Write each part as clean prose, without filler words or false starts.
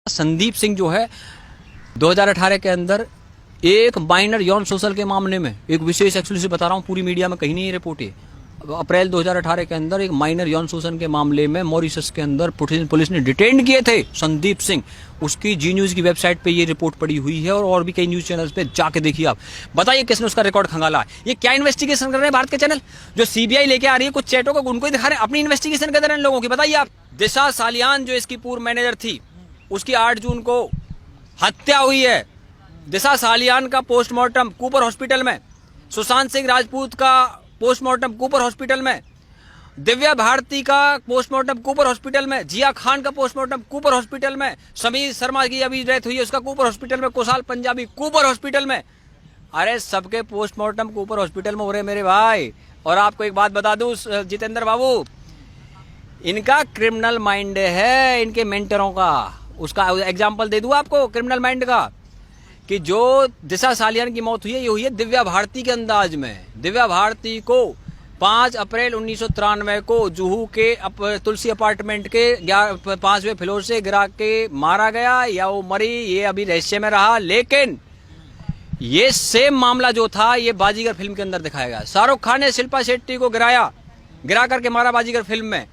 संदीप सिंह जो है 2018 के अंदर एक माइनर यौन शोषण के मामले में, एक विशेष एक्सक्लूसिव बता रहा हूँ, पूरी मीडिया में कहीं नहीं रिपोर्ट है, अप्रैल 2018 के अंदर एक माइनर यौन शोषण के मामले में मॉरिशस के अंदर पुलिस ने डिटेन किए थे संदीप सिंह। उसकी जी न्यूज की वेबसाइट पे ये रिपोर्ट पड़ी हुई है और भी कई न्यूज चैनल्स पे जाके देखिए आप। बताइए किसने उसका रिकॉर्ड खंगाला? ये क्या इन्वेस्टिगेशन कर रहे हैं भारत के चैनल? जो सीबीआई लेके आ रही है कुछ चैटों को, उनको ही दिखा रहे हैं, अपनी इन्वेस्टिगेशन कर रहे हैं लोगों की। बताइए आप। दिशा सालियान जो इसकी पूर्व मैनेजर थी, उसकी 8 जून को हत्या हुई है। दिशा सालियान का पोस्टमार्टम कूपर हॉस्पिटल में, सुशांत सिंह राजपूत का पोस्टमार्टम कूपर हॉस्पिटल में, दिव्या भारती का पोस्टमार्टम कूपर हॉस्पिटल में, जिया खान का पोस्टमार्टम कूपर हॉस्पिटल में, समीर शर्मा की अभी डेथ हुई है उसका कूपर हॉस्पिटल में, कुशाल पंजाबी कूपर हॉस्पिटल में। अरे सबके पोस्टमार्टम कूपर हॉस्पिटल में हो रहे मेरे भाई। और आपको एक बात बता दूं जितेंद्र बाबू, इनका क्रिमिनल माइंड है, इनके मेंटरों का। उसका एग्जाम्पल दे दूं आपको क्रिमिनल माइंड का, कि जो दिशा सालियान की मौत हुई है ये हुई है दिव्या भारती के अंदाज में। दिव्या भारती को 5 अप्रैल 1993 को जुहू के तुलसी अपार्टमेंट के 5वें फ्लोर से गिरा के मारा गया, या वो मरी ये अभी रहस्य में रहा। लेकिन ये सेम मामला जो था ये बाजीगर फिल्म के अंदर दिखाया गया। शाहरुख खान ने शिल्पा शेट्टी को गिरा करके मारा बाजीगर फिल्म में।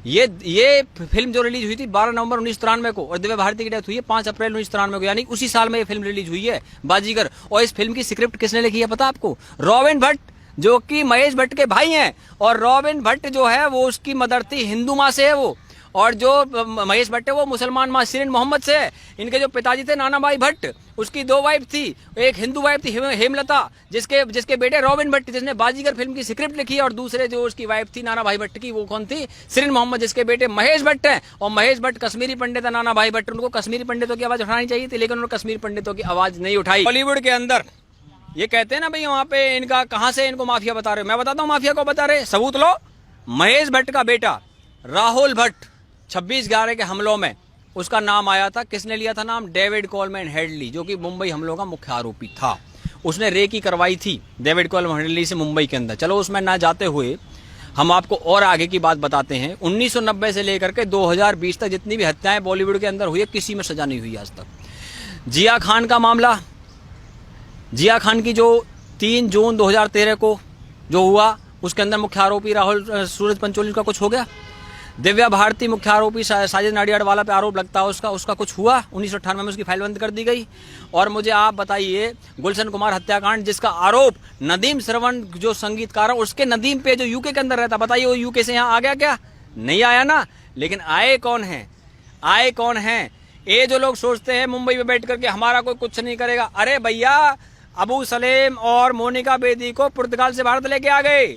ये फिल्म जो रिलीज हुई थी 12 नवंबर 1993 को, और दिव्या भारती की डेथ हुई है 5 अप्रैल 1993 को, यानी उसी साल में ये फिल्म रिलीज हुई है बाजीगर। और इस फिल्म की स्क्रिप्ट किसने लिखी है पता आपको? रॉबिन भट्ट, जो कि महेश भट्ट के भाई हैं। और रॉबिन भट्ट जो है वो उसकी मदर थी, हिंदू माँ से है वो, और जो महेश भट्ट है वो मुसलमान माँ शिरीन मोहम्मद से है। इनके जो पिताजी थे नाना भाई भट्ट, उसकी 2 वाइफ थी, एक हिंदू वाइफ थी हेमलता, जिसके बेटे रॉबिन भट्ट जिसने बाजीगर फिल्म की स्क्रिप्ट लिखी है, और दूसरे जो उसकी वाइफ थी नाना भाई भट्ट की, वो कौन थी? शिरीन मोहम्मद, जिसके बेटे महेश भट्ट हैं। और महेश भट्ट कश्मीरी पंडित है, नाना भाई भट्ट। उनको कश्मीरी पंडितों की आवाज उठानी चाहिए थी, लेकिन उन्होंने कश्मीरी पंडितों की आवाज नहीं उठाई। बॉलीवुड के अंदर ये कहते हैं ना भाई वहां पे इनका कहां से इनको माफिया बता रहे हो, मैं बताता हूं माफिया को बता रहे, सबूत लो। महेश भट्ट का बेटा राहुल भट्ट 26/11 के हमलों में उसका नाम आया था। किसने लिया था नाम? डेविड कोलमैन हेडली, जो कि मुंबई हमलों का मुख्य आरोपी था। उसने रेकी करवाई थी डेविड कोलमैन हेडली से मुंबई के अंदर। चलो उसमें ना जाते हुए हम आपको और आगे की बात बताते हैं। 1990 से लेकर के 2020 तक जितनी भी हत्याएं बॉलीवुड के अंदर हुई है, किसी में सजा नहीं हुई आज तक। जिया खान का मामला, जिया खान की जो 3 जून 2013 को जो हुआ, उसके अंदर मुख्य आरोपी राहुल सूरज पंचोली का कुछ हो गया। दिव्या भारती मुख्य आरोपी साजिद नाडियाडवाला पे आरोप लगता है उसका कुछ हुआ, 1998 में उसकी फाइल बंद कर दी गई। और मुझे आप बताइए गुलशन कुमार हत्याकांड, जिसका आरोप नदीम श्रवण जो संगीतकार है उसके नदीम पे जो यूके के अंदर रहता, बताइए वो यूके से यहाँ आ गया क्या? नहीं आया ना। लेकिन आए कौन है? ये जो लोग सोचते हैं मुंबई में बैठ करके हमारा कोई कुछ नहीं करेगा, अरे भैया अबू सलेम और मोनिका बेदी को पुर्तगाल से भारत लेके आ गए,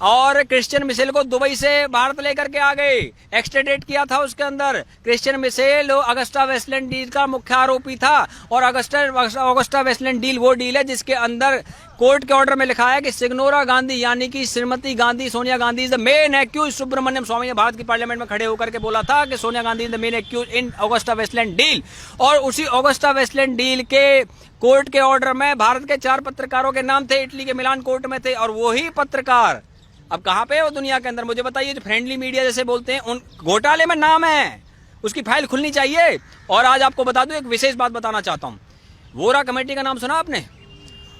और क्रिश्चियन मिशेल को दुबई से भारत लेकर के आ गए, एक्सट्रेडेट किया था। उसके अंदर Christian Michel Agusta Westland deal का मुख्य आरोपी था। और अगस्टा वेस्टलैंड डील वो डील है जिसके अंदर कोर्ट के ऑर्डर में लिखा है कि सिग्नोरा गांधी यानी कि Shrimati Gandhi, Sonia Gandhi is the main accused. Subramanian Swamy ने भारत की पार्लियामेंट में खड़े होकर के बोला था कि Sonia Gandhi is the main accused in Agusta Westland deal. और उसी अगस्टा वेस्टलैंड डील के कोर्ट के ऑर्डर में भारत के 4 पत्रकारों के नाम थे, इटली के मिलान कोर्ट में थे। और वही पत्रकार अब कहां पे है वो दुनिया के अंदर? मुझे बताइए। जो फ्रेंडली मीडिया जैसे बोलते हैं, उन घोटाले में नाम है, उसकी फाइल खुलनी चाहिए। और आज आपको बता दूं, एक विशेष बात बताना चाहता हूं। वोरा कमेटी का नाम सुना आपने?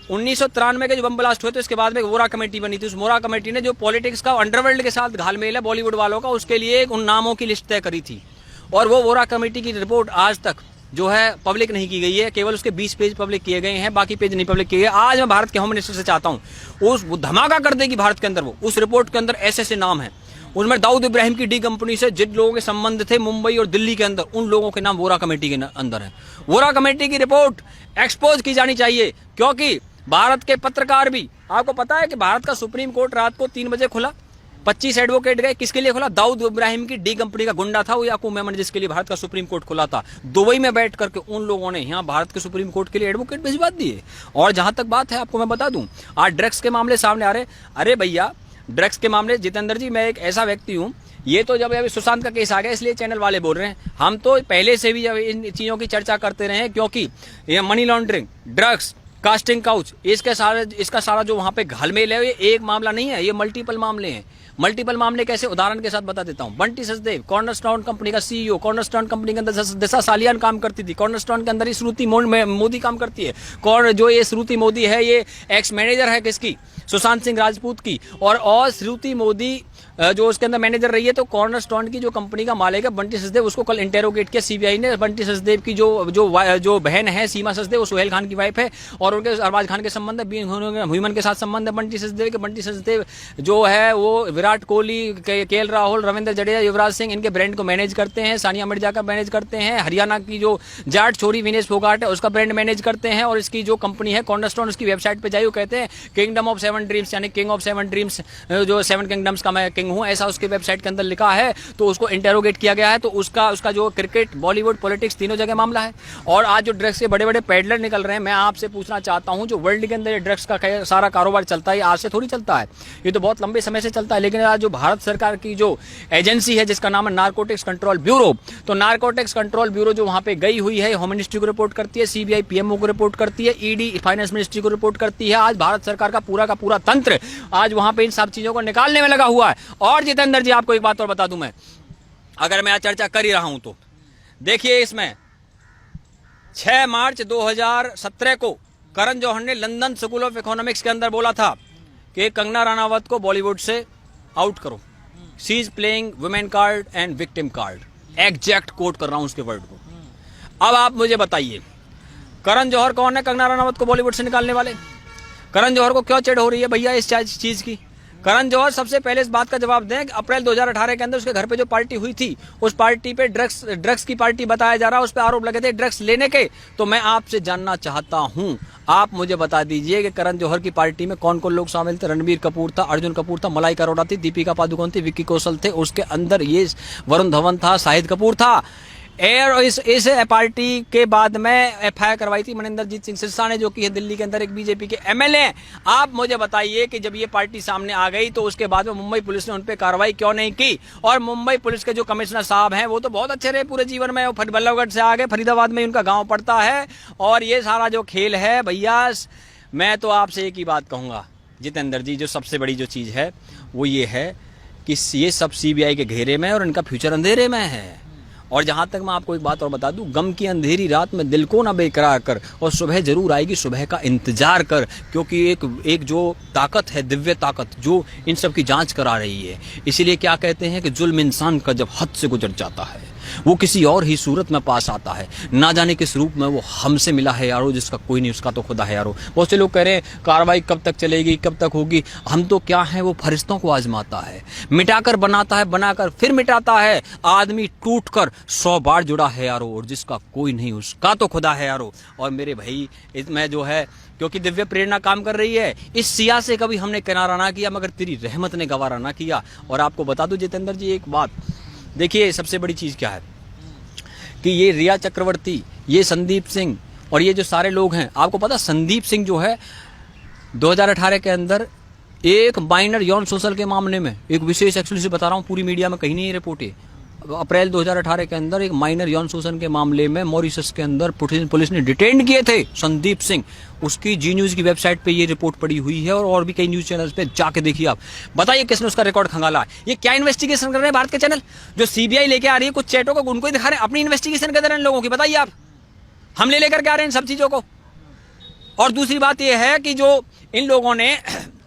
1993 के जो बम ब्लास्ट हुए थे उसके बाद में वोरा कमेटी बनी थी। उस वोरा कमेटी ने जो पॉलिटिक्स का अंडरवर्ल्ड के साथ घालमेल है बॉलीवुड वालों का, उसके लिए उन नामों की लिस्ट तय करी थी। और वो वोरा कमेटी की रिपोर्ट आज तक जो है पब्लिक नहीं की गई है, केवल उसके 20 पेज पब्लिक किए गए हैं, बाकी पेज नहीं पब्लिक किए गए। आज मैं भारत के होम मिनिस्टर से चाहता हूं उस धमाका कर देगी भारत के अंदर। वो उस रिपोर्ट के अंदर ऐसे नाम है, उसमें दाऊद इब्राहिम की डी कंपनी से जिन लोगों के संबंध थे मुंबई और दिल्ली के अंदर, उन लोगों के नाम वोरा कमेटी के अंदर है। वोरा कमेटी की रिपोर्ट एक्सपोज की जानी चाहिए, क्योंकि भारत के पत्रकार भी, आपको पता है कि भारत का सुप्रीम कोर्ट रात को 3 बजे खुला, 25 एडवोकेट गए। किसके लिए खुला? दाऊद इब्राहिम की डी कंपनी का गुंडा था वो याकूब मेमन, जिसके लिए भारत का सुप्रीम कोर्ट खुला था। दुबई में बैठ करके उन लोगों ने यहाँ भारत के सुप्रीम कोर्ट के लिए एडवोकेट भिजवा दिए। और जहां तक बात है, आपको मैं बता दूं, आज ड्रग्स के मामले सामने आ रहे। अरे भैया ड्रग्स के मामले, जितेंद्र जी मैं एक ऐसा व्यक्ति हूं, ये तो जब अभी सुशांत का केस आ गया इसलिए चैनल वाले बोल रहे हैं, हम तो पहले से भी जब इन चीजों की चर्चा करते रहे हैं, क्योंकि ये money laundering, drugs casting couch, इसका सारा जो वहां पे घालमेल है, ये एक मामला नहीं है, ये मल्टीपल मामले हैं। मल्टीपल मामले कैसे, उदाहरण के साथ बता देता हूं। बंटी सचदेव कॉर्नरस्टोन कंपनी का सीईओ, कॉर्नरस्टोन कंपनी के अंदर दिशा सालियान काम करती थी, कॉर्नरस्टोन के अंदर ही श्रुति मोदी काम करती है। जो ये श्रुति मोदी है, ये एक्स मैनेजर है किसकी, सुशांत सिंह राजपूत की। और श्रुति मोदी जो उसके अंदर मैनेजर रही है, तो कॉर्नरस्टोन की जो कंपनी का मालिक है बंटी सचदेव, उसको कल इंटेरोगेट किया सीबीआई ने। बंटी सचदेव की जो बहन है सीमा सचदेव, वो सोहेल खान की वाइफ है, और उनके अरबाज खान के संबंध है, ह्यूमन के साथ संबंध है बंटी सचदेव के। बंटी सचदेव जो है वो विराट कोहली, केएल राहुल, रविंद्र जडेजा, युवराज सिंह, इनके ब्रांड को मैनेज करते हैं। सानिया मिर्जा का मैनेज करते हैं। हरियाणा की जो जाट छोरी विनेश फोगाट है, उसका ब्रांड मैनेज करते हैं। और इसकी जो कंपनी है कॉर्नरस्टोन, उसकी वेबसाइट पे जाइए, कहते हैं किंगडम ऑफ 7 ड्रीम्स, यानी किंग ऑफ 7 ड्रीम्स, जो 7 किंगडम्स का मैं किंग हूं, ऐसा उसके वेबसाइट के अंदर लिखा है। तो उसको इंटेरोगेट किया गया है। तो उसका जो क्रिकेट, बॉलीवुड, पॉलिटिक्स, तीनों जगह मामला है। और आज जो ड्रग्स के बड़े बड़े पेडलर निकल रहे हैं, मैं आपसे पूछना चाहता हूं, जो वर्ल्ड के अंदर ड्रग्स का सारा कारोबार चलता है, आज से थोड़ी चलता है, ये तो बहुत लंबे समय से चलता है। लेकिन आज जो भारत सरकार की जो एजेंसी है, जिसका नाम है नारकोटिक्स कंट्रोल ब्यूरो, तो नारकोटिक्स कंट्रोल ब्यूरो जो वहां पे गई हुई है, होम मिनिस्ट्री को रिपोर्ट करती है, सीबीआई पीएमओ को रिपोर्ट करती है, ईडी फाइनेंस मिनिस्ट्री को रिपोर्ट करती है। आज भारत सरकार का पूरा तंत्र आज वहां पे इन सब चीजों को निकालने में लगा हुआ है। और जितेंद्र जी, आपको एक बात और बता दूं, मैं अगर मैं आज चर्चा कर ही रहा हूं तो देखिए, इसमें 6 मार्च 2017 को करण जौहर ने लंदन स्कूल ऑफ इकोनॉमिक्स के अंदर बोला था कि कंगना रनावत को बॉलीवुड से आउट करो, she is playing women card and victim card. Exact quote कर रहा हूं उसके वर्ड को। अब आप मुझे बताइए, करण जौहर कौन है कंगना रनावत को बॉलीवुड से निकालने वाले? करण जौहर को क्यों चिढ़ हो रही है भैया इस चीज की? करण जौहर सबसे पहले इस बात का जवाब दें कि अप्रैल 2018 के अंदर उसके घर पे जो पार्टी हुई थी, उस पार्टी पे ड्रग्स की पार्टी बताया जा रहा है, उस पे आरोप लगे थे ड्रग्स लेने के। तो मैं आपसे जानना चाहता हूं, आप मुझे बता दीजिए कि करण जौहर की पार्टी में कौन कौन लोग शामिल थे? रणबीर कपूर था, अर्जुन कपूर था, मलाइका अरोड़ा थी, दीपिका पादुकोण थी, विक्की कौशल थे, उसके अंदर ये वरुण धवन था, शाहिद कपूर था। इस पार्टी के बाद में एफआईआर करवाई थी मनिंदरजीत सिंह सिरसा ने, जो कि है दिल्ली के अंदर एक बीजेपी के एमएलए। आप मुझे बताइए कि जब ये पार्टी सामने आ गई तो उसके बाद में मुंबई पुलिस ने उन पर कार्रवाई क्यों नहीं की? और मुंबई पुलिस के जो कमिश्नर साहब हैं, वो तो बहुत अच्छे रहे पूरे जीवन में, बल्लभगढ़ से आ गए, फरीदाबाद में उनका गाँव पड़ता है। और ये सारा जो खेल है भैया, मैं तो आपसे एक ही बात कहूँगा जितेंद्र जी, जो सबसे बड़ी जो चीज़ है वो ये है कि ये सब सीबीआई के घेरे में और इनका फ्यूचर अंधेरे में है। और जहाँ तक मैं आपको एक बात और बता दूं, गम की अंधेरी रात में दिल को ना बेकरार कर, और सुबह जरूर आएगी, सुबह का इंतजार कर, क्योंकि एक जो ताकत है, दिव्य ताकत, जो इन सब की जांच करा रही है। इसीलिए क्या कहते हैं कि जुल्म इंसान का जब हद से गुजर जाता है, वो किसी और ही सूरत में पास आता है, ना जाने किस रूप में वो हमसे मिला है यारो, जिसका कोई नहीं, उसका तो खुदा है यारो। बहुत से लोग कह रहे हैं कार्रवाई कब तक चलेगी, कब तक होगी। हम तो क्या है, वो फरिश्तों को आजमाता है, मिटाकर बनाता है, बनाकर फिर मिटाता है। आदमी टूटकर 100 बार जुड़ा है यारो, और जिसका कोई नहीं, उसका तो खुदा है यारो। और मेरे भाई, इसमें जो है, क्योंकि दिव्य प्रेरणा काम कर रही है, इस सिया से कभी हमने किनारा ना किया, मगर तेरी रहमत ने गवारा ना किया। और आपको बता दूं जितेंद्र जी एक बात, देखिए सबसे बड़ी चीज़ क्या है कि ये रिया चक्रवर्ती, ये संदीप सिंह और ये जो सारे लोग हैं, आपको पता संदीप सिंह जो है 2018 के अंदर एक माइनर यौन शोषण के मामले में, एक विशेष एक्सक्लूसिव बता रहा हूँ, पूरी मीडिया में कहीं नहीं रिपोर्ट है, अप्रैल 2018 के अंदर एक माइनर यौन शोषण के मामले में मॉरिशस के अंदर पुलिस ने डिटेन किए थे संदीप सिंह। उसकी जी न्यूज की वेबसाइट पे ये रिपोर्ट पड़ी हुई है, और भी कई न्यूज चैनल्स पे जाके देखिए आप। बताइए किसने उसका रिकॉर्ड खंगाला? ये क्या इन्वेस्टिगेशन कर रहे हैं भारत के चैनल? जो सीबीआई लेके आ रही है कुछ चैटों को, उनको ही दिखा रहे हैं, अपनी इन्वेस्टिगेशन कर रहे हैं लोगों की। बताइए आप, हम ले लेकर के आ रहे हैं इन सब चीजों को। और दूसरी बात यह है कि जो इन लोगों ने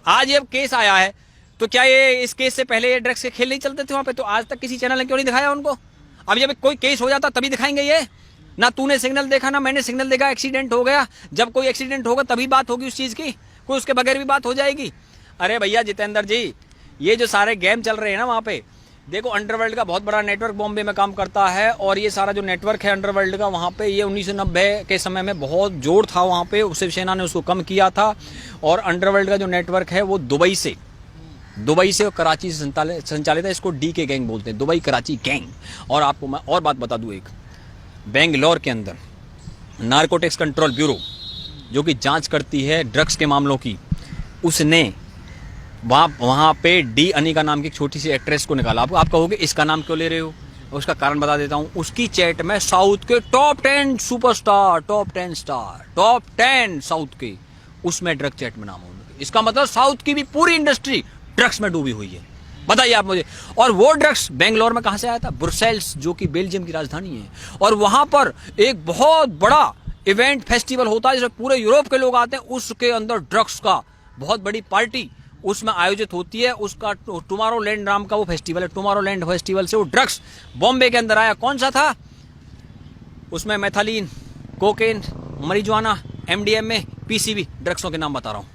आज ये केस आया है, तो क्या ये इस केस से पहले ये ड्रग्स के खेल नहीं चलते थे वहां पे? तो आज तक किसी चैनल ने क्यों नहीं दिखाया उनको? अब जब कोई केस हो जाता तभी दिखाएंगे ये। ना तूने सिग्नल देखा, ना मैंने सिग्नल देखा, एक्सीडेंट हो गया। जब कोई एक्सीडेंट होगा तभी बात होगी उस चीज की, कोई उसके बगैर भी बात हो जाएगी? अरे भैया जितेंद्र जी, ये जो सारे गेम चल रहे हैं ना वहाँ पे, देखो अंडरवर्ल्ड का बहुत बड़ा नेटवर्क बॉम्बे में काम करता है, और ये सारा जो नेटवर्क है अंडरवर्ल्ड का, वहाँ पे ये 1990 के समय में बहुत जोर था वहाँ पे, शिवसेना ने उसको कम किया था। और अंडरवर्ल्ड का जो नेटवर्क है वो दुबई से और कराची से संचालित है। इसको डी के गैंग बोलते हैं, दुबई कराची गैंग। और आपको मैं और बात बता दूं, एक बेंगलोर के अंदर नारकोटिक्स कंट्रोल ब्यूरो जो कि जांच करती है ड्रग्स के मामलों की, उसने वहाँ पे डी अनिका नाम की एक छोटी सी एक्ट्रेस को निकाला। आप कहोगे इसका नाम क्यों ले रहे हो? उसका कारण बता देता हूं। उसकी चैट में साउथ के top 10 superstar, top 10 star, top 10 south के, उसमें ड्रग चैट में नाम है उनके। इसका मतलब साउथ की भी पूरी इंडस्ट्री ड्रग्स में डूबी हुई है। बताइए आप मुझे। और वो ड्रग्स बेंगलोर में कहां से आया था? ब्रुसेल्स, जो कि बेल्जियम की राजधानी है। और वहां पर एक बहुत बड़ा इवेंट फेस्टिवल होता है जिसमें पूरे यूरोप के लोग आते हैं। उसके अंदर ड्रग्स का बहुत बड़ी पार्टी उसमें आयोजित होती है। उसका टुमारोलैंड नाम का वो फेस्टिवल है। टुमारोलैंड फेस्टिवल से वो ड्रग्स बॉम्बे के अंदर आया। कौन सा था? उसमें मैथालीन, कोकेन, मरिजुआना, एमडीएमए, पीसीबी ड्रग्सों के नाम बता रहा हूं।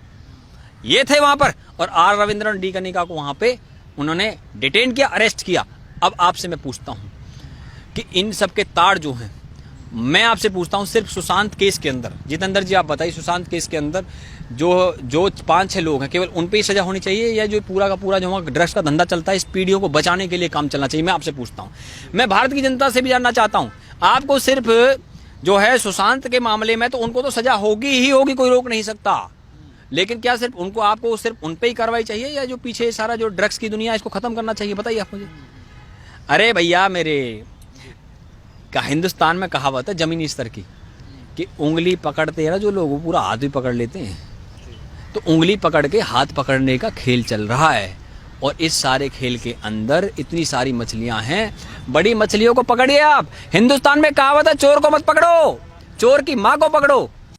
ये थे वहां पर। और आर रविंद्रन डी कनिका को वहां पे उन्होंने डिटेन किया, अरेस्ट किया। अब आपसे मैं पूछता हूं कि इन सब के तार जो हैं, मैं आपसे पूछता हूं सिर्फ सुशांत केस के अंदर, जितेंद्र जी आप बताइए, सुशांत केस के अंदर जो 5-6 लोग हैं, केवल उन पे ही सजा होनी चाहिए या जो पूरा का पूरा जो ड्रग्स का धंधा चलता है इस पीढ़ियों को बचाने के लिए काम चलना चाहिए? मैं आपसे पूछता हूं। मैं भारत की जनता से भी जानना चाहता हूं, आपको सिर्फ जो है सुशांत के मामले में तो उनको तो सजा होगी ही होगी, कोई रोक नहीं सकता, लेकिन क्या सिर्फ उनको, आपको सिर्फ उन पे ही कार्रवाई चाहिए या जो पीछे सारा जो ड्रग्स की दुनिया इसको खत्म करना चाहिए? बताइए आप मुझे। अरे भैया मेरे का हिंदुस्तान में कहावत है जमीनी स्तर की कि उंगली पकड़ते हैं ना जो लोग, वो पूरा हाथ भी पकड़ लेते हैं। तो उंगली पकड़ के हाथ पकड़ने का खेल चल रहा है। और इस सारे खेल के अंदर इतनी सारी मछलियां हैं, बड़ी मछलियों को पकड़िए आप। हिंदुस्तान में कहावत है चोर को मत पकड़ो, चोर की मां को पकड़ो।